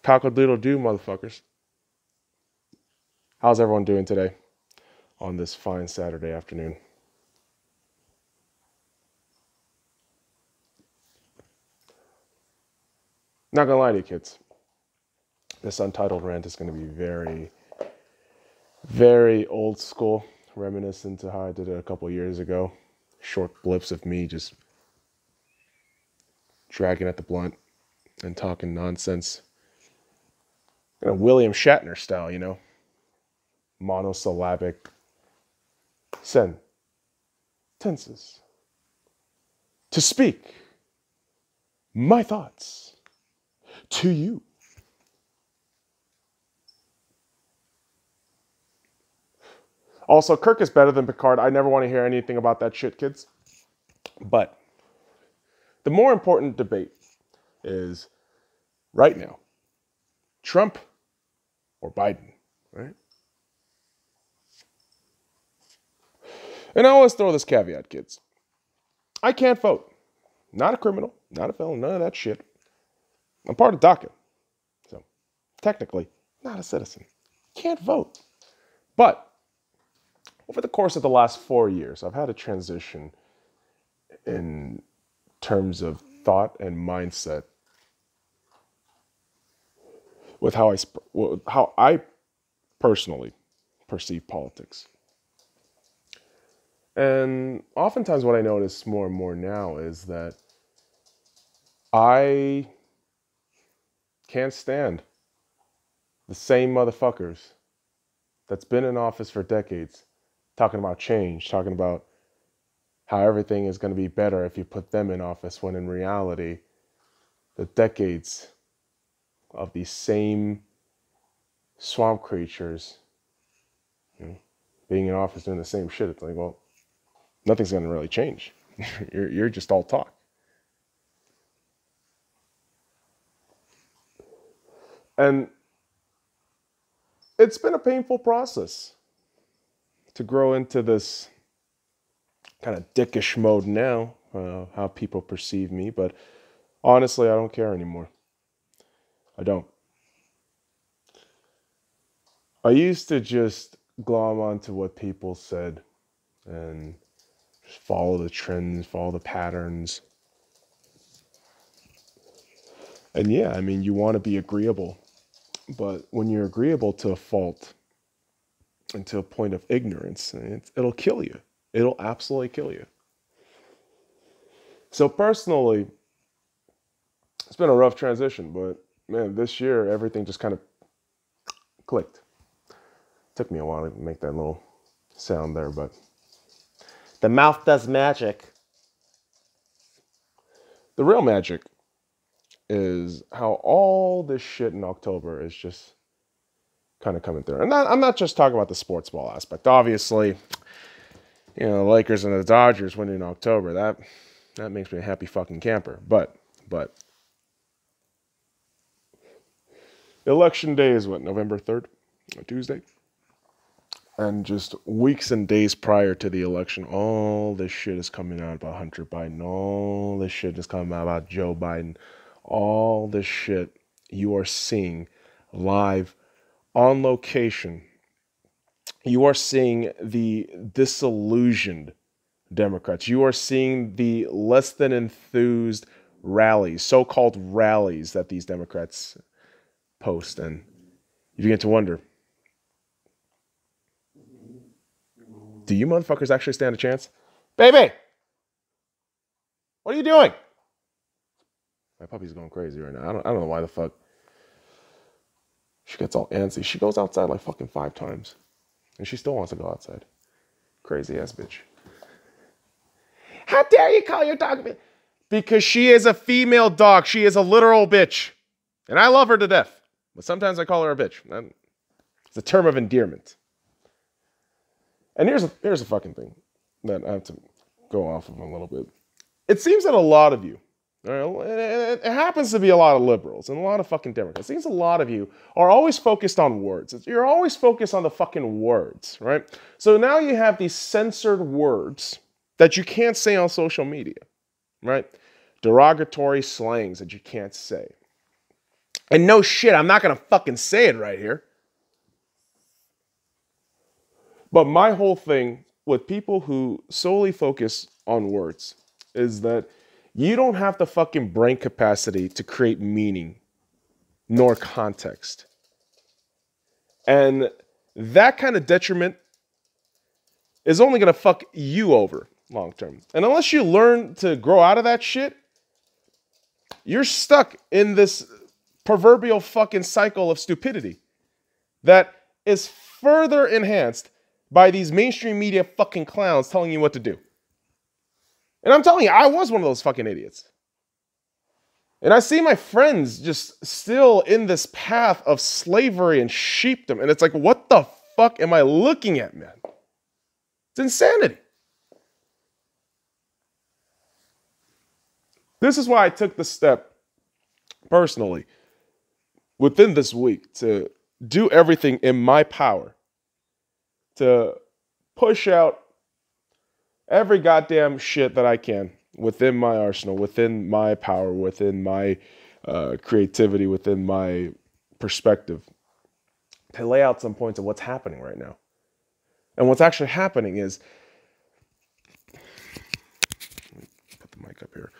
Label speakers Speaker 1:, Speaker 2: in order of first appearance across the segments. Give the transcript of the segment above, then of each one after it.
Speaker 1: Cock-a-doodle-doo, motherfuckers. How's everyone doing today on this fine Saturday afternoon? Not gonna lie to you, kids. This untitled rant is gonna be very, very old school, reminiscent to how I did it a couple years ago. Short blips of me just dragging at the blunt and talking nonsense. William Shatner style, you know? Monosyllabic sentences. To speak my thoughts to you. Also, Kirk is better than Picard. I never want to hear anything about that shit, kids. But the more important debate is right now, Trump or Biden, right? And I always throw this caveat, kids. I can't vote. Not a criminal, not a felon, none of that shit. I'm part of DACA. So, technically, not a citizen. Can't vote. But, over the course of the last 4 years, I've had a transition in terms of thought and mindset with how I personally perceive politics. And oftentimes what I notice more and more now is that I can't stand the same motherfuckers that's been in office for decades talking about change, talking about how everything is going to be better if you put them in office, when in reality, the decades of these same swamp creatures, you know, being in office doing the same shit, it's like, well, nothing's going to really change. You're just all talk. And it's been a painful process to grow into this kind of dickish mode now, how people perceive me. But honestly, I don't care anymore. I don't. I used to just glom onto what people said and just follow the trends, follow the patterns. And yeah, I mean, you want to be agreeable. But when you're agreeable to a fault and to a point of ignorance, it'll kill you. It'll absolutely kill you. So personally, it's been a rough transition, but man, this year, everything just kind of clicked. Took me a while to make that little sound there, but the mouth does magic. The real magic is how all this shit in October is just kind of coming through. And I'm not just talking about the sports ball aspect. Obviously, you know, the Lakers and the Dodgers winning in October, that makes me a happy fucking camper. But election day is what, November 3rd? Tuesday? And just weeks and days prior to the election, all this shit is coming out about Hunter Biden. All this shit is coming out about Joe Biden. All this shit you are seeing live on location. You are seeing the disillusioned Democrats. You are seeing the less than enthused rallies, so-called rallies that these Democrats post. And you begin to wonder, do you motherfuckers actually stand a chance? Baby! What are you doing? My puppy's going crazy right now. I don't know why the fuck she gets all antsy. She goes outside like fucking 5 times. And she still wants to go outside. Crazy ass bitch. How dare you call your dog a bitch? Because she is a female dog. She is a literal bitch. And I love her to death. But sometimes I call her a bitch. It's a term of endearment. And here's a fucking thing that I have to go off of a little bit. It seems that a lot of you, it happens to be a lot of liberals and a lot of fucking Democrats. It seems a lot of you are always focused on words. You're always focused on the fucking words, right? So now you have these censored words that you can't say on social media, right? Derogatory slangs that you can't say. And no shit, I'm not going to fucking say it right here. But my whole thing with people who solely focus on words is that you don't have the fucking brain capacity to create meaning nor context. And that kind of detriment is only going to fuck you over long term. And unless you learn to grow out of that shit, you're stuck in this proverbial fucking cycle of stupidity that is further enhanced by these mainstream media fucking clowns telling you what to do. And I'm telling you, I was one of those fucking idiots. And I see my friends just still in this path of slavery and sheepdom. And it's like, what the fuck am I looking at, man? It's insanity. This is why I took the step personally within this week to do everything in my power to push out every goddamn shit that I can within my arsenal, within my power, within my creativity, within my perspective, to lay out some points of what's happening right now. And what's actually happening is, put the mic up here.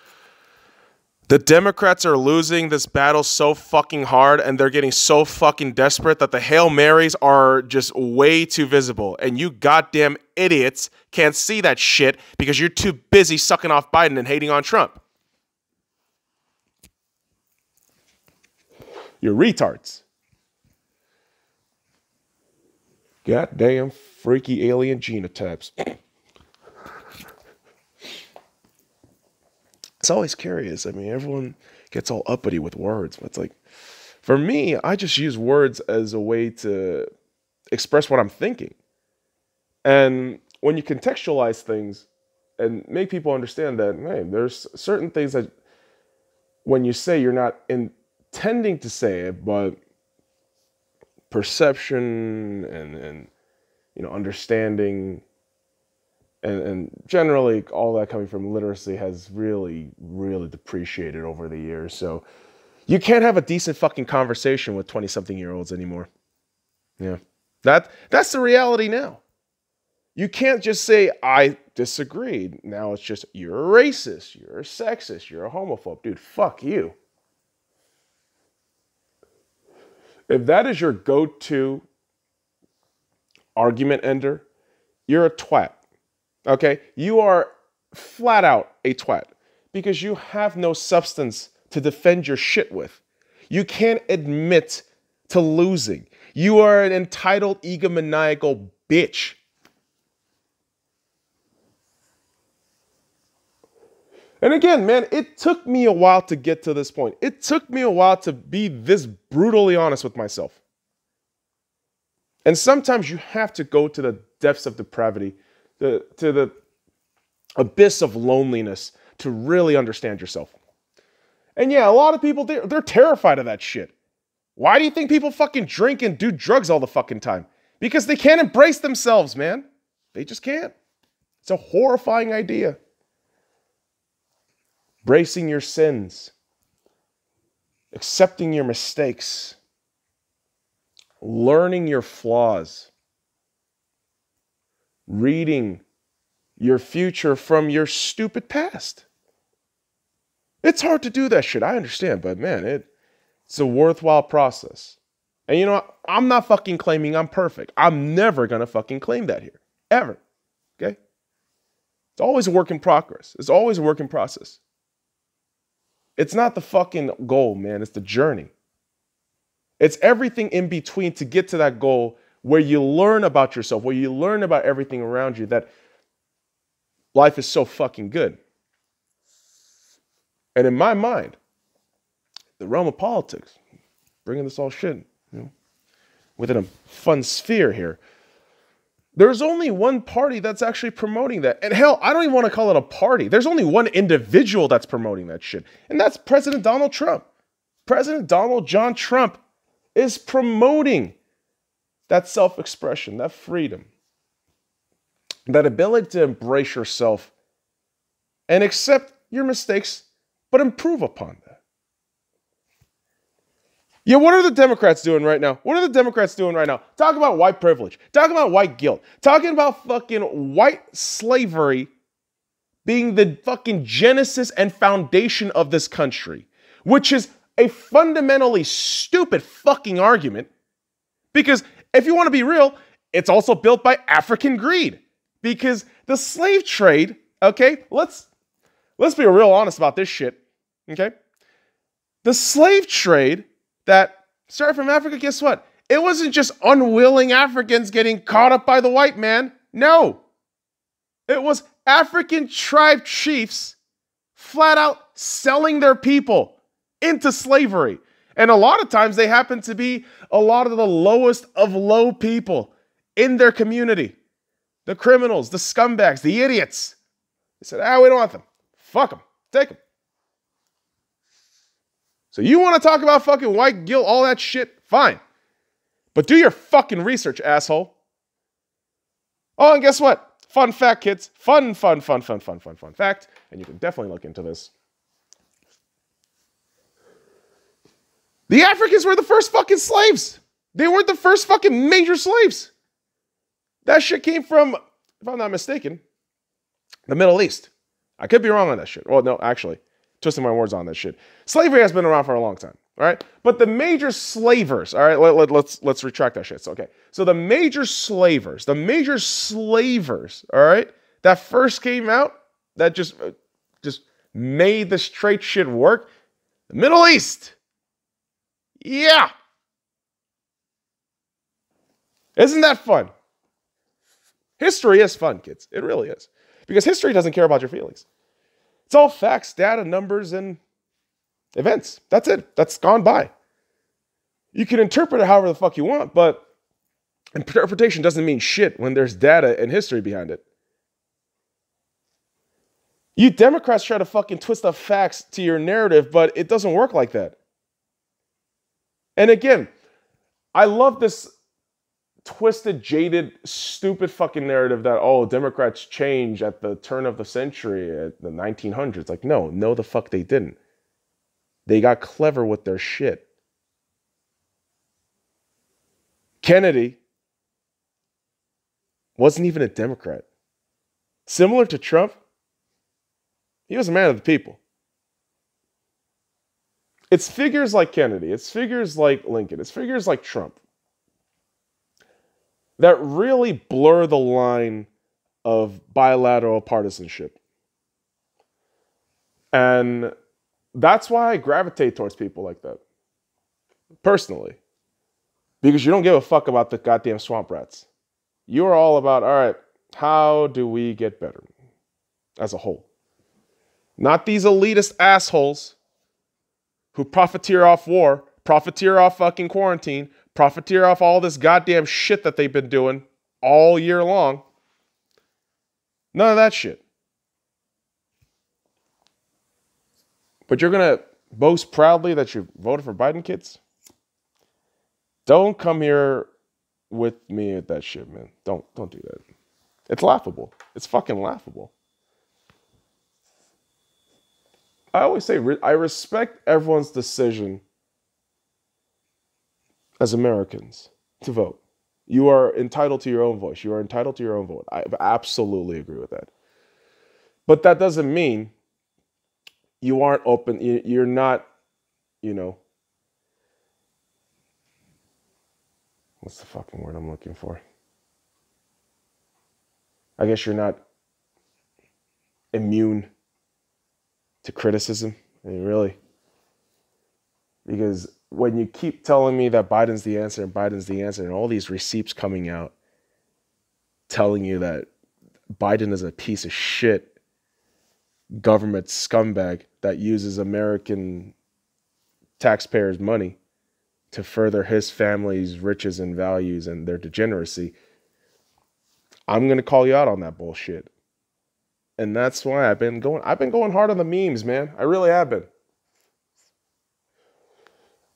Speaker 1: The Democrats are losing this battle so fucking hard, and they're getting so fucking desperate that the Hail Marys are just way too visible. And you goddamn idiots can't see that shit because you're too busy sucking off Biden and hating on Trump. You're retards. Goddamn freaky alien genotypes. It's always curious. I mean, everyone gets all uppity with words, but it's like, for me, I just use words as a way to express what I'm thinking. And when you contextualize things and make people understand that, hey, there's certain things that when you say, you're not intending to say it, but perception and you know, understanding and generally all that coming from literacy has really, really depreciated over the years. So you can't have a decent fucking conversation with 20-something-year-olds anymore. Yeah. That's the reality now. You can't just say, I disagreed. Now it's just, you're a racist, you're a sexist, you're a homophobe. Dude, fuck you. If that is your go-to argument ender, you're a twat. Okay? You are flat out a twat because you have no substance to defend your shit with. You can't admit to losing. You are an entitled, egomaniacal bitch. And again, man, it took me a while to get to this point. It took me a while to be this brutally honest with myself. And sometimes you have to go to the depths of depravity, to the abyss of loneliness to really understand yourself. And yeah, a lot of people, they're terrified of that shit. Why do you think people fucking drink and do drugs all the fucking time? Because they can't embrace themselves, man. They just can't. It's a horrifying idea. Embracing your sins, accepting your mistakes, learning your flaws, reading your future from your stupid past. It's hard to do that shit, I understand, but man, it's a worthwhile process. And you know what? I'm not fucking claiming I'm perfect. I'm never gonna fucking claim that here, ever, okay? It's always a work in progress. It's always a work in process. It's not the fucking goal, man. It's the journey. It's everything in between to get to that goal where you learn about yourself, where you learn about everything around you, that life is so fucking good. And in my mind, the realm of politics, bringing this all shit, you know, within a fun sphere here, there's only one party that's actually promoting that. And hell, I don't even want to call it a party. There's only one individual that's promoting that shit. And that's President Donald Trump. President Donald John Trump is promoting that self-expression, that freedom, that ability to embrace yourself and accept your mistakes, but improve upon that. Yeah, what are the Democrats doing right now? What are the Democrats doing right now? Talking about white privilege. Talking about white guilt. Talking about fucking white slavery being the fucking genesis and foundation of this country, which is a fundamentally stupid fucking argument. Because if you want to be real, it's also built by African greed. Because the slave trade, okay, let's be real honest about this shit, okay? The slave trade that started from Africa, guess what? It wasn't just unwilling Africans getting caught up by the white man. No. It was African tribe chiefs flat out selling their people into slavery. And a lot of times they happen to be a lot of the lowest of low people in their community. The criminals, the scumbags, the idiots. They said, we don't want them. Fuck them. Take them. So you want to talk about fucking white guilt, all that shit? Fine. But do your fucking research, asshole. Oh, and guess what? Fun fact, kids. Fun fact. And you can definitely look into this. The Africans were the first fucking slaves. They weren't the first fucking major slaves. That shit came from, if I'm not mistaken, the Middle East. I could be wrong on that shit. Well, no, actually, twisting my words on that shit. Slavery has been around for a long time, all right? But the major slavers, all right, let's retract that shit. So, okay. So the major slavers, all right, that first came out, that just made this trade shit work, the Middle East. Yeah. Isn't that fun? History is fun, kids. It really is. Because history doesn't care about your feelings. It's all facts, data, numbers, and events. That's it. That's gone by. You can interpret it however the fuck you want, but interpretation doesn't mean shit when there's data and history behind it. You Democrats try to fucking twist the facts to your narrative, but it doesn't work like that. And again, I love this twisted, jaded, stupid fucking narrative that, oh, Democrats changed at the turn of the century, at the 1900s. Like, no the fuck they didn't. They got clever with their shit. Kennedy wasn't even a Democrat. Similar to Trump, he was a man of the people. It's figures like Kennedy, it's figures like Lincoln, it's figures like Trump that really blur the line of bilateral partisanship. And that's why I gravitate towards people like that, personally. Because you don't give a fuck about the goddamn swamp rats. You are all about, all right, how do we get better as a whole? Not these elitist assholes who profiteer off war, profiteer off fucking quarantine, profiteer off all this goddamn shit that they've been doing all year long. None of that shit. But you're going to boast proudly that you voted for Biden, kids? Don't come here with me at that shit, man. Don't do that. It's laughable. It's fucking laughable. I always say I respect everyone's decision as Americans to vote. You are entitled to your own voice. You are entitled to your own vote. I absolutely agree with that. But that doesn't mean you aren't open. You're not, what's the fucking word I'm looking for? I guess you're not immune to criticism. I mean, really. Because when you keep telling me that Biden's the answer and all these receipts coming out telling you that Biden is a piece of shit government scumbag that uses American taxpayers' money to further his family's riches and values and their degeneracy, I'm going to call you out on that bullshit. And that's why I've been going hard on the memes, man. I really have been.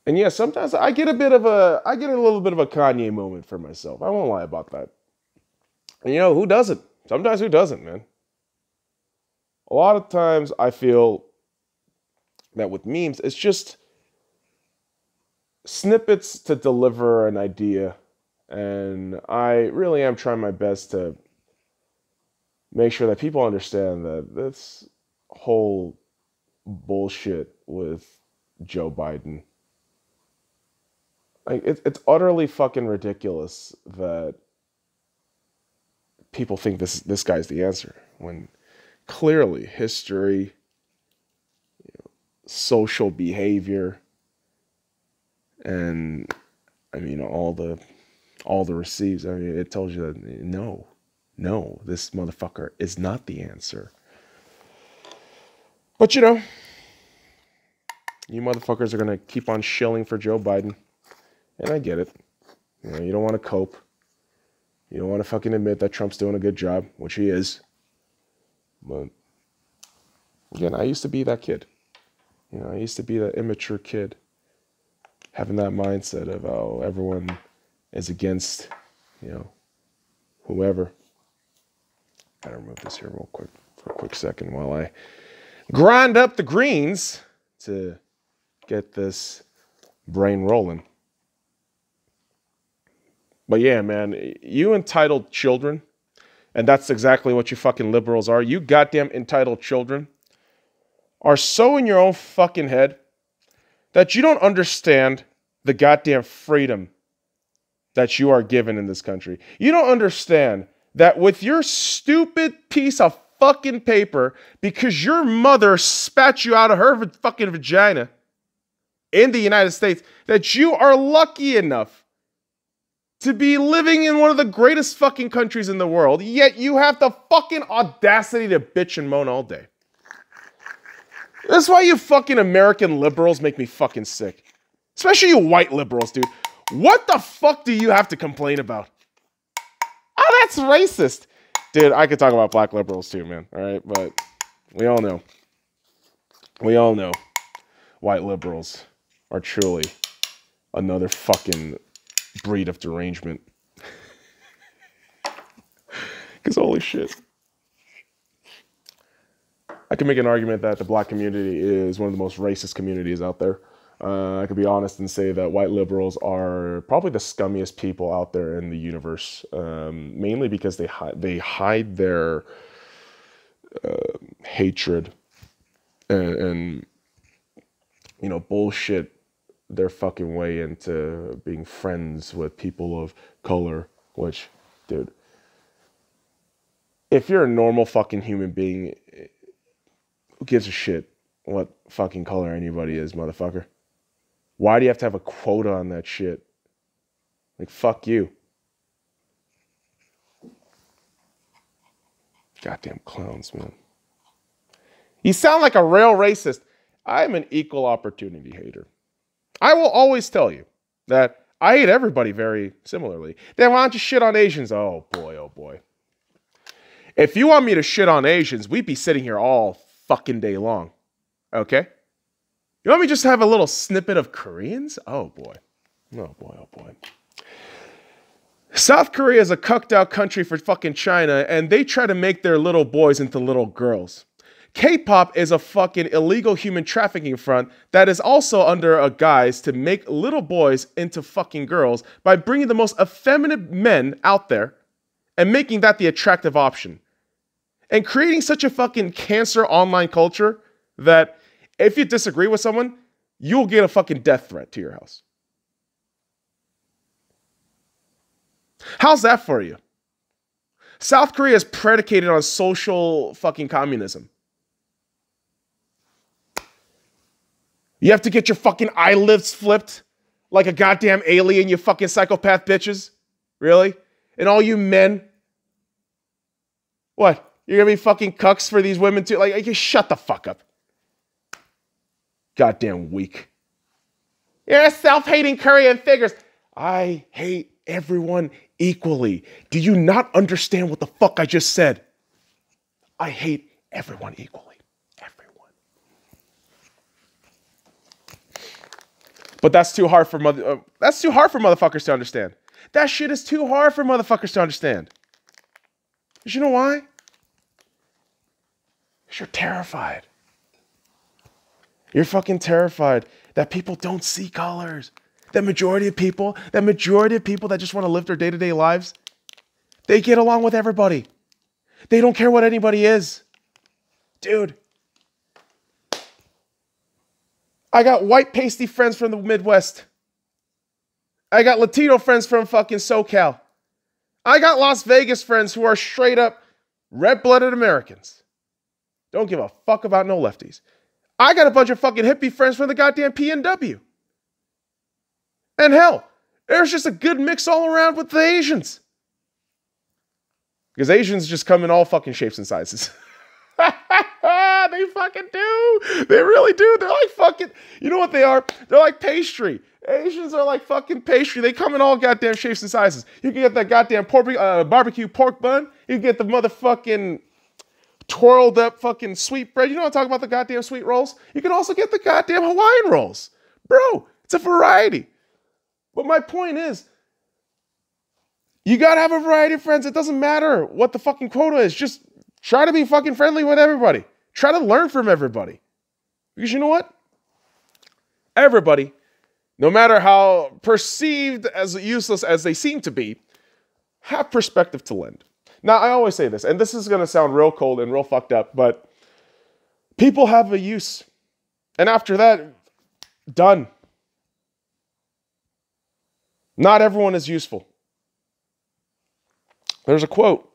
Speaker 1: And yeah, sometimes I get a little bit of a Kanye moment for myself. I won't lie about that. And who doesn't? Sometimes who doesn't, man? A lot of times I feel that with memes, it's just snippets to deliver an idea. And I really am trying my best to make sure that people understand that this whole bullshit with Joe Biden, like it's utterly fucking ridiculous that people think this guy's the answer when clearly history, social behavior, and I mean all the receives. I mean, it tells you that no, this motherfucker is not the answer. But you motherfuckers are gonna keep on shilling for Joe Biden, and I get it. You don't want to cope. You don't want to fucking admit that Trump's doing a good job, which he is. But again, I used to be that kid. I used to be that immature kid, having that mindset of, oh, everyone is against, whoever. Gotta remove this here real quick for a quick second while I grind up the greens to get this brain rolling. But yeah, man, you entitled children, and that's exactly what you fucking liberals are. You goddamn entitled children are so in your own fucking head that you don't understand the goddamn freedom that you are given in this country. You don't understand that with your stupid piece of fucking paper, because your mother spat you out of her fucking vagina in the United States, that you are lucky enough to be living in one of the greatest fucking countries in the world, yet you have the fucking audacity to bitch and moan all day. That's why you fucking American liberals make me fucking sick. Especially you white liberals, dude. What the fuck do you have to complain about? Oh, that's racist. Dude, I could talk about black liberals too, man. All right, but we all know. White liberals are truly another fucking breed of derangement. Because holy shit. I can make an argument that the black community is one of the most racist communities out there. I could be honest and say that white liberals are probably the scummiest people out there in the universe, mainly because they hide their hatred and bullshit their fucking way into being friends with people of color. Which, dude, if you're a normal fucking human being, who gives a shit what fucking color anybody is, motherfucker? Why do you have to have a quota on that shit? Like, fuck you. Goddamn clowns, man. You sound like a real racist. I'm an equal opportunity hater. I will always tell you that I hate everybody very similarly. Then why don't you shit on Asians? Oh boy, oh boy. If you want me to shit on Asians, we'd be sitting here all fucking day long. Okay? You want me just to have a little snippet of Koreans? Oh boy. Oh boy, oh boy. South Korea is a cucked out country for fucking China, and they try to make their little boys into little girls. K-pop is a fucking illegal human trafficking front that is also under a guise to make little boys into fucking girls by bringing the most effeminate men out there and making that the attractive option. And creating such a fucking cancer online culture that if you disagree with someone, you'll get a fucking death threat to your house. How's that for you? South Korea is predicated on social fucking communism. You have to get your fucking eyelids flipped like a goddamn alien, you fucking psychopath bitches. Really? And all you men. What? You're gonna be fucking cucks for these women too? Like, just shut the fuck up. Goddamn weak. You're a self-hating Korean figures. I hate everyone equally. Do you not understand what the fuck I just said? I hate everyone equally. Everyone. But that's too hard for motherfuckers to understand. That shit is too hard for motherfuckers to understand. Because you know why? Because you're terrified. You're fucking terrified that people don't see colors. That majority of people that just want to live their day-to-day lives, they get along with everybody. They don't care what anybody is. Dude. I got white pasty friends from the Midwest. I got Latino friends from fucking SoCal. I got Las Vegas friends who are straight up red-blooded Americans. Don't give a fuck about no lefties. I got a bunch of fucking hippie friends from the goddamn PNW. And hell, there's just a good mix all around with the Asians. Because Asians just come in all fucking shapes and sizes. They fucking do. They really do. They're like fucking, you know what they are? They're like pastry. Asians are like fucking pastry. They come in all goddamn shapes and sizes. You can get that goddamn barbecue pork bun. You can get the motherfucking twirled up fucking sweet bread. You know what I'm talking about, the goddamn sweet rolls? You can also get the goddamn Hawaiian rolls. Bro, it's a variety. But my point is, you gotta have a variety of friends. It doesn't matter what the fucking quota is. Just try to be fucking friendly with everybody. Try to learn from everybody. Because you know what? Everybody, no matter how perceived as useless as they seem to be, have perspective to lend. Now, I always say this, and this is going to sound real cold and real fucked up, but people have a use. And after that, done. Not everyone is useful. There's a quote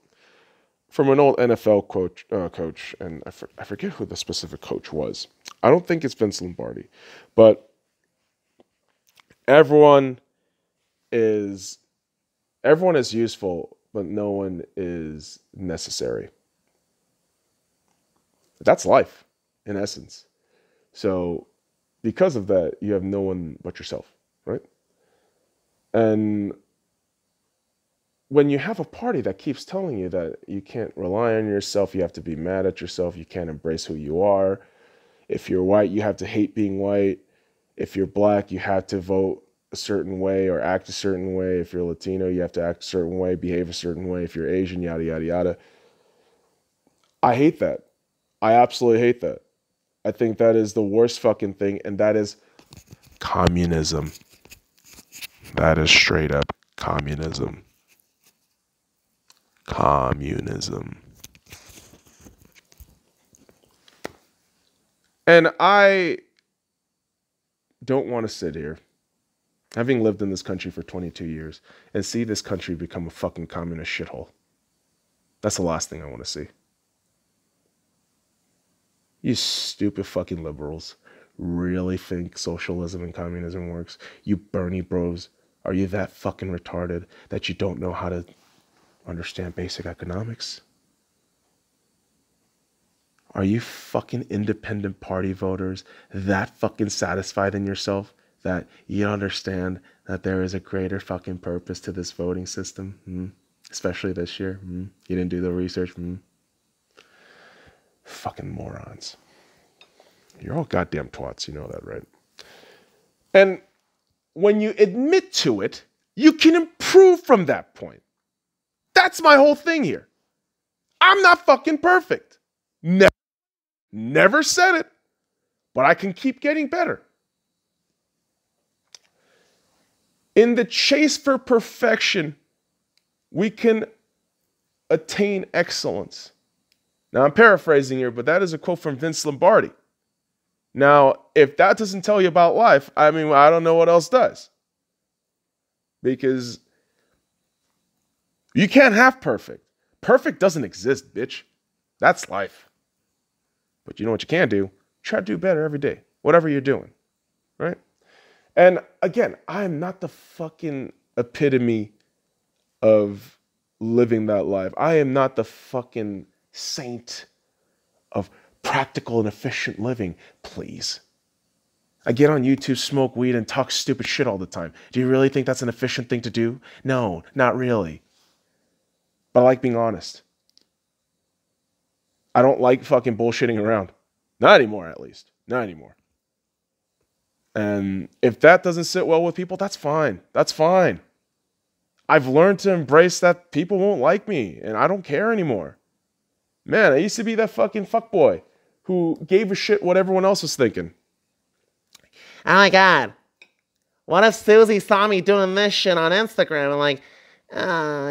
Speaker 1: from an old NFL coach, and I forget who the specific coach was. I don't think it's Vince Lombardi, but everyone is useful, but no one is necessary. That's life, in essence. So, because of that, you have no one but yourself, right? And when you have a party that keeps telling you that you can't rely on yourself, you have to be mad at yourself, you can't embrace who you are. If you're white, you have to hate being white. If you're black, you have to vote a certain way or act a certain way. If you're Latino, you have to act a certain way, behave a certain way. If you're Asian, yada, yada, yada. I hate that. I absolutely hate that. I think that is the worst fucking thing, and that is communism. That is straight up communism. Communism. And I don't want to sit here, having lived in this country for 22 years, and see this country become a fucking communist shithole. That's the last thing I want to see. You stupid fucking liberals really think socialism and communism works? You Bernie bros, are you that fucking retarded that you don't know how to understand basic economics? Are you fucking independent party voters that fucking satisfied in yourself that you understand that there is a greater fucking purpose to this voting system? Especially this year? You didn't do the research? Fucking morons. You're all goddamn twats, you know that, right? And when you admit to it, you can improve from that point. That's my whole thing here. I'm not fucking perfect. Never said it, but I can keep getting better. In the chase for perfection, we can attain excellence. Now, I'm paraphrasing here, but that is a quote from Vince Lombardi. Now, if that doesn't tell you about life, I mean, I don't know what else does. Because you can't have perfect. Perfect doesn't exist, bitch. That's life. But you know what you can do? Try to do better every day, whatever you're doing, right? And again, I am not the fucking epitome of living that life. I am not the fucking saint of practical and efficient living, please. I get on YouTube, smoke weed, and talk stupid shit all the time. Do you really think that's an efficient thing to do? No, not really. But I like being honest. I don't like fucking bullshitting around. Not anymore, at least. Not anymore. And if that doesn't sit well with people, that's fine. That's fine. I've learned to embrace that people won't like me, and I don't care anymore. Man, I used to be that fucking fuckboy who gave a shit what everyone else was thinking. Oh my God.
Speaker 2: What if Susie saw me doing this shit on Instagram and like,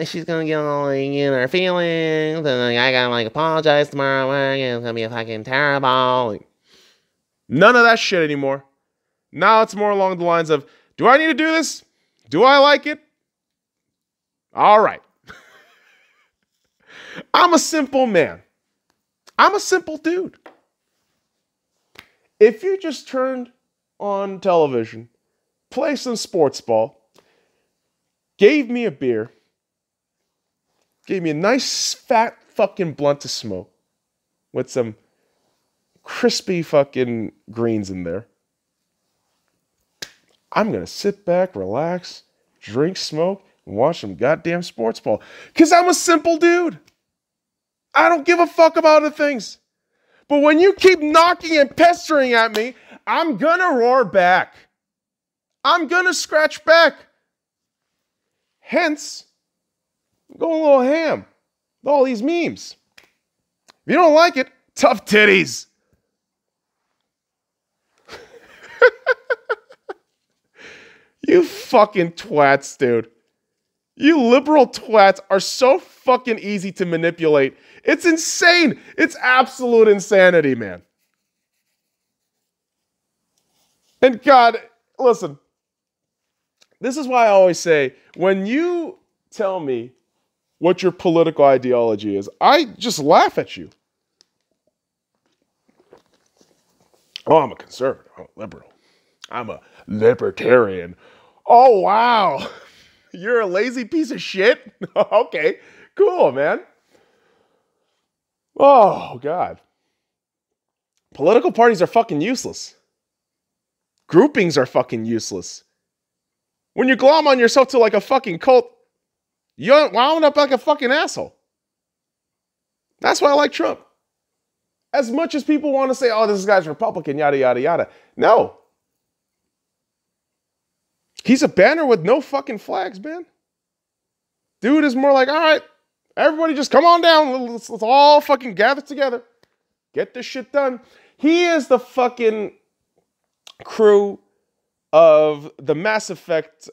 Speaker 2: she's gonna get all like in her feelings and like I gotta like apologize tomorrow and it's gonna be fucking terrible. Like,
Speaker 1: none of that shit anymore. Now it's more along the lines of, do I need to do this? Do I like it? All right. I'm a simple man. I'm a simple dude. If you just turned on television, play some sports ball, gave me a beer, gave me a nice fat fucking blunt to smoke with some crispy fucking greens in there, I'm going to sit back, relax, drink, smoke, and watch some goddamn sports ball. Because I'm a simple dude. I don't give a fuck about other things. But when you keep knocking and pestering at me, I'm going to roar back. I'm going to scratch back. Hence, I'm going a little ham with all these memes. If you don't like it, tough titties. You fucking twats, dude. You liberal twats are so fucking easy to manipulate. It's insane. It's absolute insanity, man. And God, listen. This is why I always say, when you tell me what your political ideology is, I just laugh at you. Oh, I'm a conservative. I'm a liberal. I'm a libertarian. Oh, wow. You're a lazy piece of shit? Okay, cool, man. Oh, God. Political parties are fucking useless. Groupings are fucking useless. When you glom on yourself to like a fucking cult, you wound up like a fucking asshole. That's why I like Trump. As much as people want to say, oh, this guy's Republican, yada, yada, yada. No. He's a banner with no fucking flags, man. Dude is more like, all right, everybody just come on down. Let's all fucking gather together. Get this shit done. He is the fucking crew of the Mass Effect,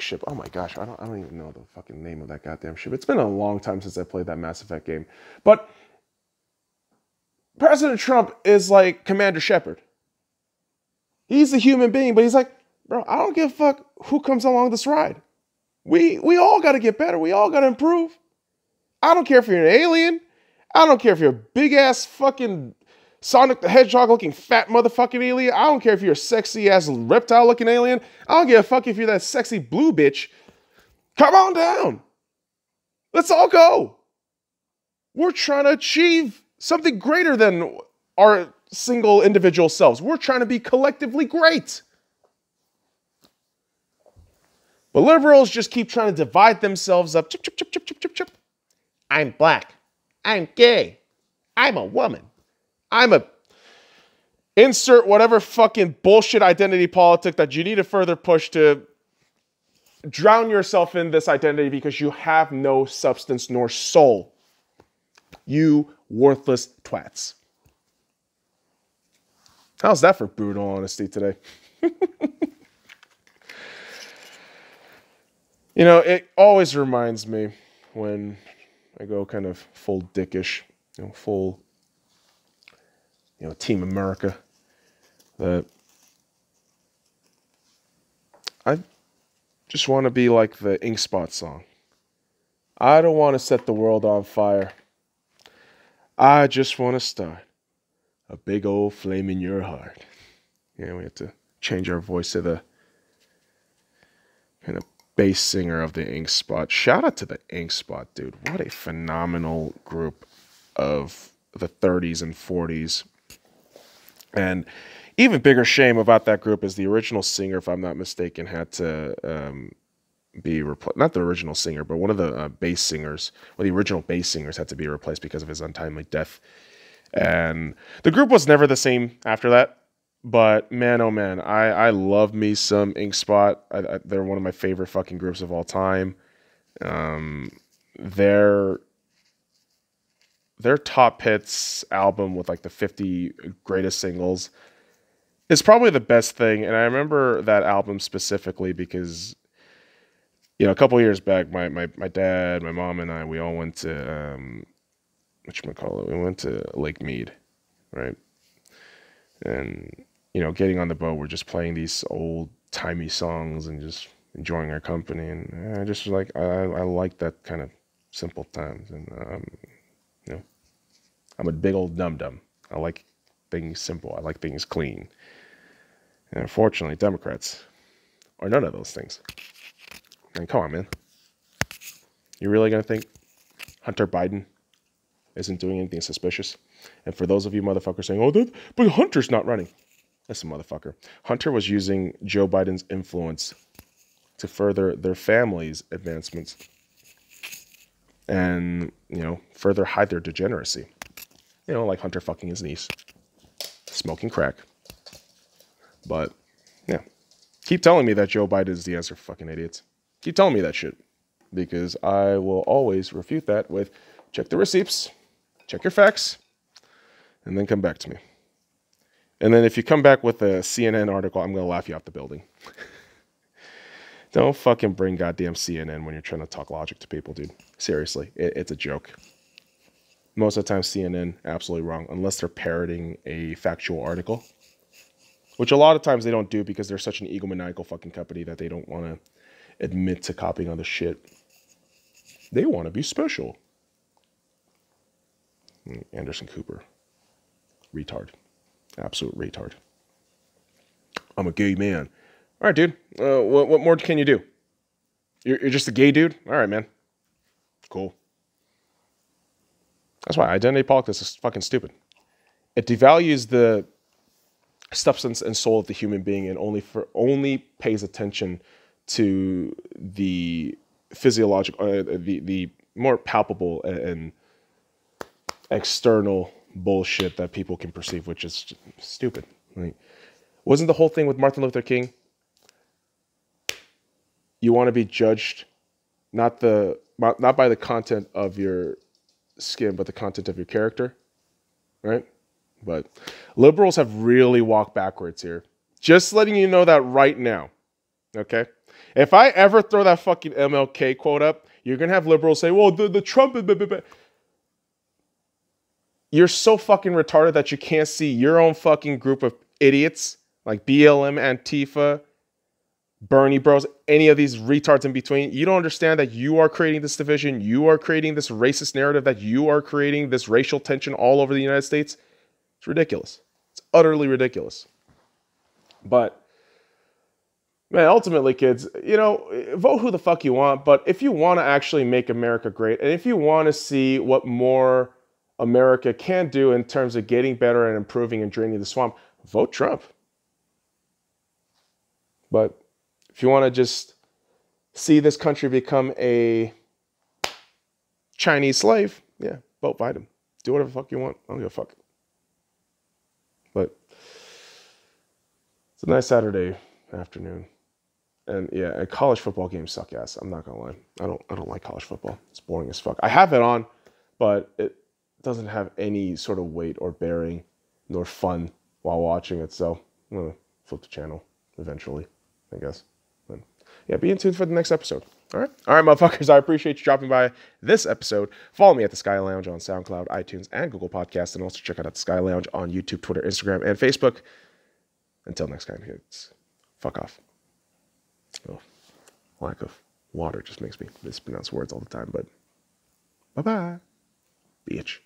Speaker 1: ship. Oh my gosh, I don't even know the fucking name of that goddamn ship. It's been a long time since I played that Mass Effect game. But President Trump is like Commander Shepard. He's a human being, but he's like, bro, I don't give a fuck who comes along this ride. We all got to get better. We all got to improve. I don't care if you're an alien. I don't care if you're a big-ass fucking Sonic the Hedgehog-looking fat motherfucking alien. I don't care if you're a sexy-ass reptile-looking alien. I don't give a fuck if you're that sexy blue bitch. Come on down. Let's all go. We're trying to achieve something greater than our single individual selves. We're trying to be collectively great. But liberals just keep trying to divide themselves up. Chip, chip, chip, chip, chip, chip, chip. I'm black. I'm gay. I'm a woman. I'm a... Insert whatever fucking bullshit identity politic that you need to further push to drown yourself in this identity because you have no substance nor soul. You worthless twats. How's that for brutal honesty today? You know, it always reminds me when I go kind of full dickish, full, Team America, that I just want to be like the Ink Spot song. I don't want to set the world on fire. I just want to start a big old flame in your heart. Yeah, we have to change our voice to the kind of bass singer of the Ink Spot. Shout out to the Ink Spot, dude. What a phenomenal group of the 30s and 40s. And even bigger shame about that group is the original singer, if I'm not mistaken, had to be replaced. Not the original singer, but one of the bass singers, the original bass singers had to be replaced because of his untimely death. And the group was never the same after that. But man, oh man, I love me some Ink Spot. They're one of my favorite fucking groups of all time. Their top hits album with like the 50 greatest singles It's probably the best thing, and I remember that album specifically because, you know, a couple years back, my dad, my mom, and I, we all went to whatchamacallit, we went to Lake Mead, right? And, you know, getting on the boat, we're just playing these old timey songs and just enjoying our company, and I just like I like that kind of simple times, and you know, I'm a big old dum dum. I like things simple. I like things clean. And unfortunately, Democrats are none of those things. And come on, man. You really gonna think Hunter Biden isn't doing anything suspicious? And for those of you motherfuckers saying, "Oh, but Hunter's not running," listen, motherfucker. Hunter was using Joe Biden's influence to further their family's advancements and, you know, further hide their degeneracy. You know, like Hunter fucking his niece, smoking crack. But, yeah. Keep telling me that Joe Biden is the answer for fucking idiots. Keep telling me that shit. Because I will always refute that with check the receipts, check your facts, and then come back to me. And then if you come back with a CNN article, I'm going to laugh you out the building. Don't fucking bring goddamn CNN when you're trying to talk logic to people, dude. Seriously, it's a joke. Most of the time, CNN, absolutely wrong, unless they're parroting a factual article. Which a lot of times they don't do because they're such an egomaniacal fucking company that they don't want to admit to copying other shit. They want to be special. Anderson Cooper. Retard. Absolute retard. I'm a gay man. All right, dude. What more can you do? You're just a gay dude? All right, man. Cool. That's why identity politics is fucking stupid. It devalues the substance and soul of the human being and only pays attention to the physiological, the more palpable and external bullshit that people can perceive, which is stupid. Like, wasn't the whole thing with Martin Luther King? You want to be judged not by the content of your skin, but the content of your character, right? But liberals have really walked backwards here. Just letting you know that right now, okay? If I ever throw that fucking MLK quote up, you're going to have liberals say, well, the Trump... Blah, blah, blah. You're so fucking retarded that you can't see your own fucking group of idiots like BLM, Antifa, Bernie Bros, any of these retards in between. You don't understand that you are creating this division. You are creating this racist narrative, that you are creating this racial tension all over the United States. It's ridiculous. It's utterly ridiculous. But, man, ultimately, kids, you know, vote who the fuck you want. But if you want to actually make America great, and if you want to see what more America can do in terms of getting better and improving and draining the swamp, vote Trump. But if you want to just see this country become a Chinese slave, yeah, vote Biden. Do whatever the fuck you want. I don't give a fuck. But it's a nice Saturday afternoon. And yeah, college football games suck ass. I'm not gonna lie. I don't like college football. It's boring as fuck. I have it on, but it doesn't have any sort of weight or bearing nor fun while watching it. So I'm gonna flip the channel eventually, I guess. But yeah, be in tune for the next episode. All right, motherfuckers. I appreciate you dropping by this episode. Follow me at the Sky Lounge on SoundCloud, iTunes, and Google Podcasts, and also check out the Sky Lounge on YouTube, Twitter, Instagram, and Facebook. Until next time, kids. Fuck off. Oh, lack of water just makes me mispronounce words all the time. But bye bye, bitch.